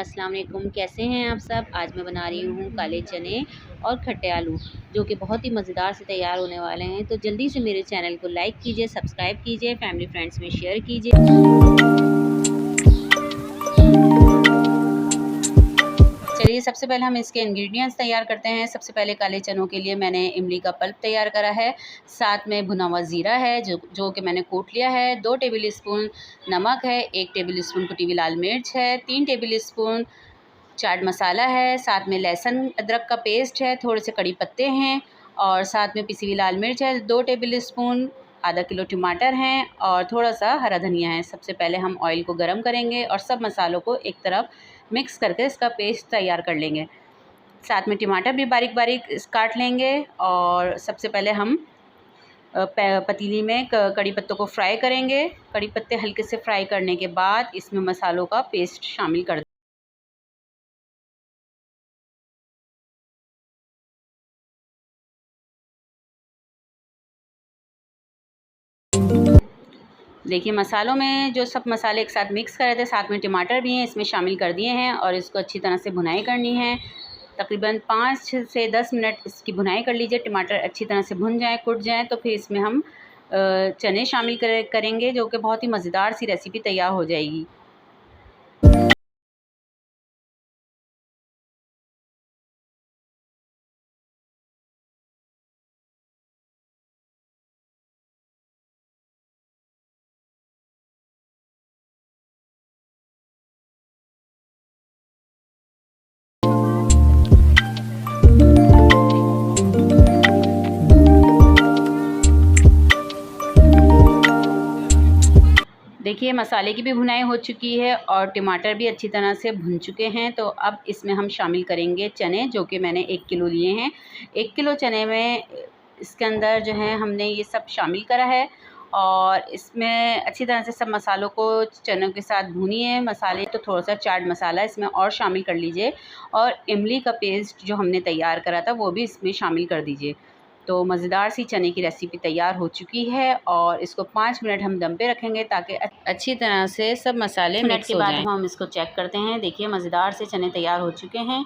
अस्सलाम वालेकुम। कैसे हैं आप सब। आज मैं बना रही हूँ काले चने और खट्टे आलू, जो कि बहुत ही मज़ेदार से तैयार होने वाले हैं। तो जल्दी से मेरे चैनल को लाइक कीजिए, सब्सक्राइब कीजिए, फैमिली फ्रेंड्स में शेयर कीजिए। चलिए सबसे पहले हम इसके इंग्रेडिएंट्स तैयार करते हैं। सबसे पहले काले चनों के लिए मैंने इमली का पल्प तैयार करा है, साथ में भुना हुआ ज़ीरा है जो कि मैंने कूट लिया है, 2 टेबल स्पून नमक है, 1 टेबल स्पून कुटी हुई लाल मिर्च है, 3 टेबल स्पून चाट मसाला है, साथ में लहसुन अदरक का पेस्ट है, थोड़े से कड़ी पत्ते हैं और साथ में पिसी हुई लाल मिर्च है, 2 टेबल स्पून, आधा किलो टमाटर हैं और थोड़ा सा हरा धनिया है। सबसे पहले हम ऑयल को गरम करेंगे और सब मसालों को एक तरफ मिक्स करके इसका पेस्ट तैयार कर लेंगे। साथ में टमाटर भी बारीक बारीक काट लेंगे और सबसे पहले हम पतीली में कड़ी पत्तों को फ्राई करेंगे। कड़ी पत्ते हल्के से फ्राई करने के बाद इसमें मसालों का पेस्ट शामिल कर देखिए मसालों में जो सब मसाले एक साथ मिक्स करे थे, साथ में टमाटर भी हैं इसमें शामिल कर दिए हैं और इसको अच्छी तरह से भुनाई करनी है। तकरीबन 5 से 10 मिनट इसकी भुनाई कर लीजिए। टमाटर अच्छी तरह से भुन जाए, कुट जाए, तो फिर इसमें हम चने शामिल करेंगे, जो कि बहुत ही मज़ेदार सी रेसिपी तैयार हो जाएगी। देखिए मसाले की भी भुनाई हो चुकी है और टमाटर भी अच्छी तरह से भुन चुके हैं। तो अब इसमें हम शामिल करेंगे चने, जो कि मैंने 1 किलो लिए हैं। 1 किलो चने में इसके अंदर जो है हमने ये सब शामिल करा है और इसमें अच्छी तरह से सब मसालों को चनों के साथ भूनिए। मसाले तो थोड़ा सा चाट मसाला इसमें और शामिल कर लीजिए और इमली का पेस्ट जो हमने तैयार करा था वो भी इसमें शामिल कर दीजिए। तो मज़ेदार सी चने की रेसिपी तैयार हो चुकी है और इसको 5 मिनट हम दम पे रखेंगे ताकि अच्छी तरह से सब मसाले मिक्स हो जाएं। के बाद हम इसको चेक करते हैं। देखिए मज़ेदार से चने तैयार हो चुके हैं।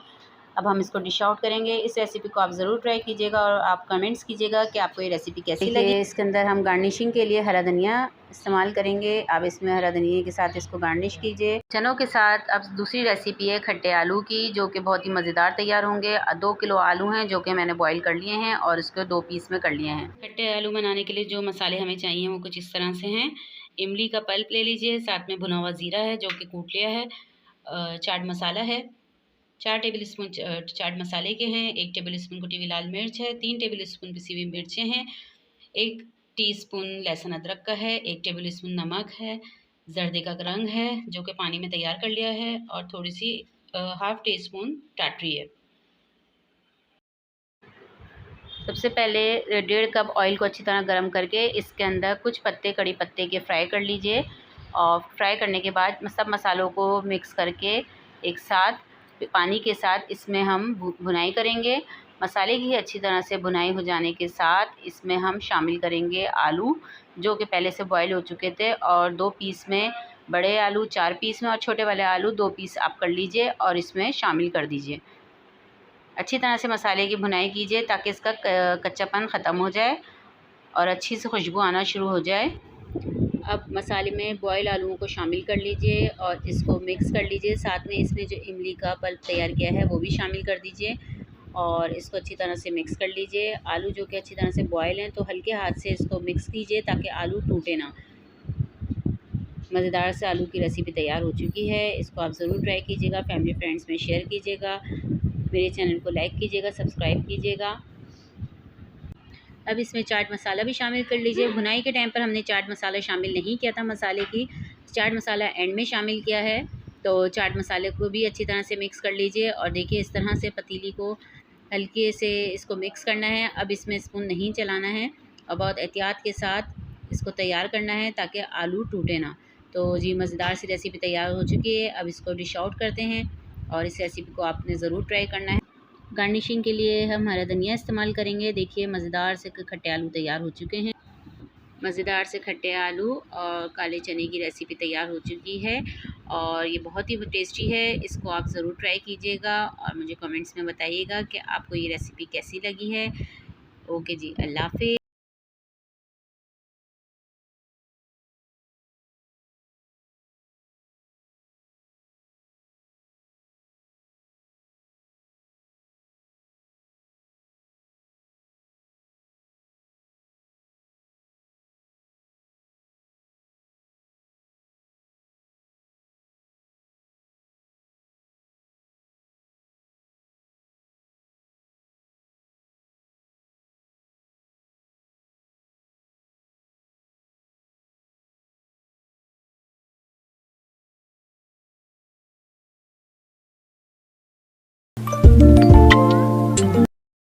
अब हम इसको डिश आउट करेंगे। इस रेसिपी को आप ज़रूर ट्राई कीजिएगा और आप कमेंट्स कीजिएगा कि आपको ये रेसिपी कैसी लगी। इसके अंदर हम गार्निशिंग के लिए हरा धनिया इस्तेमाल करेंगे। आप इसमें हरा धनिया के साथ इसको गार्निश कीजिए। चनों के साथ अब दूसरी रेसिपी है खट्टे आलू की, जो कि बहुत ही मज़ेदार तैयार होंगे। 2 किलो आलू हैं जो कि मैंने बॉईल कर लिए हैं और इसको 2 पीस में कर लिए हैं। खट्टे आलू बनाने के लिए जो मसाले हमें चाहिए वो कुछ इस तरह से हैं। इमली का पल्प ले लीजिए, साथ में भुना हुआ ज़ीरा है जो कि कूट लिया है, चाट मसाला है, 4 टेबल स्पून चाट मसाले के हैं, 1 टेबल स्पून कुटी हुई लाल मिर्च है, 3 टेबल स्पून पिसी हुई मिर्चें हैं, 1 टीस्पून लहसुन अदरक का है, 1 टेबल स्पून नमक है, जर्दे का रंग है जो कि पानी में तैयार कर लिया है और थोड़ी सी हाफ़ टी स्पून टाटरी है। सबसे पहले 1.5 कप ऑयल को अच्छी तरह गर्म करके इसके अंदर कुछ पत्ते कड़ी पत्ते के फ्राई कर लीजिए और फ्राई करने के बाद सब मसालों को मिक्स करके एक साथ पानी के साथ इसमें हम भुनाई करेंगे। मसाले की अच्छी तरह से भुनाई हो जाने के साथ इसमें हम शामिल करेंगे आलू, जो कि पहले से बॉयल हो चुके थे, और 2 पीस में बड़े आलू, 4 पीस में, और छोटे वाले आलू 2 पीस आप कर लीजिए और इसमें शामिल कर दीजिए। अच्छी तरह से मसाले की भुनाई कीजिए ताकि इसका कच्चापन ख़त्म हो जाए और अच्छी से खुशबू आना शुरू हो जाए। अब मसाले में बॉयल आलूओं को शामिल कर लीजिए और इसको मिक्स कर लीजिए। साथ में इसमें जो इमली का पल्प तैयार किया है वो भी शामिल कर दीजिए और इसको अच्छी तरह से मिक्स कर लीजिए। आलू जो कि अच्छी तरह से बॉयल हैं तो हल्के हाथ से इसको मिक्स कीजिए ताकि आलू टूटे ना। मज़ेदार से आलू की रेसिपी तैयार हो चुकी है। इसको आप ज़रूर ट्राई कीजिएगा, फैमिली फ्रेंड्स में शेयर कीजिएगा, मेरे चैनल को लाइक कीजिएगा, सब्सक्राइब कीजिएगा। अब इसमें चाट मसाला भी शामिल कर लीजिए। भुनाई के टाइम पर हमने चाट मसाला शामिल नहीं किया था, मसाले की चाट मसाला एंड में शामिल किया है। तो चाट मसाले को भी अच्छी तरह से मिक्स कर लीजिए और देखिए इस तरह से पतीली को हल्के से इसको मिक्स करना है। अब इसमें स्पून नहीं चलाना है और बहुत एहतियात के साथ इसको तैयार करना है ताकि आलू टूटे ना। तो जी मज़ेदार सी रेसिपी तैयार हो चुकी है। अब इसको डिश आउट करते हैं और इस रेसिपी को आपने ज़रूर ट्राई करना है। गार्निशिंग के लिए हम हरा धनिया इस्तेमाल करेंगे। देखिए मज़ेदार से खट्टे आलू तैयार हो चुके हैं। मज़ेदार से खट्टे आलू और काले चने की रेसिपी तैयार हो चुकी है और ये बहुत ही टेस्टी है। इसको आप ज़रूर ट्राई कीजिएगा और मुझे कमेंट्स में बताइएगा कि आपको ये रेसिपी कैसी लगी है। ओके जी, अल्लाह हाफ़िज़।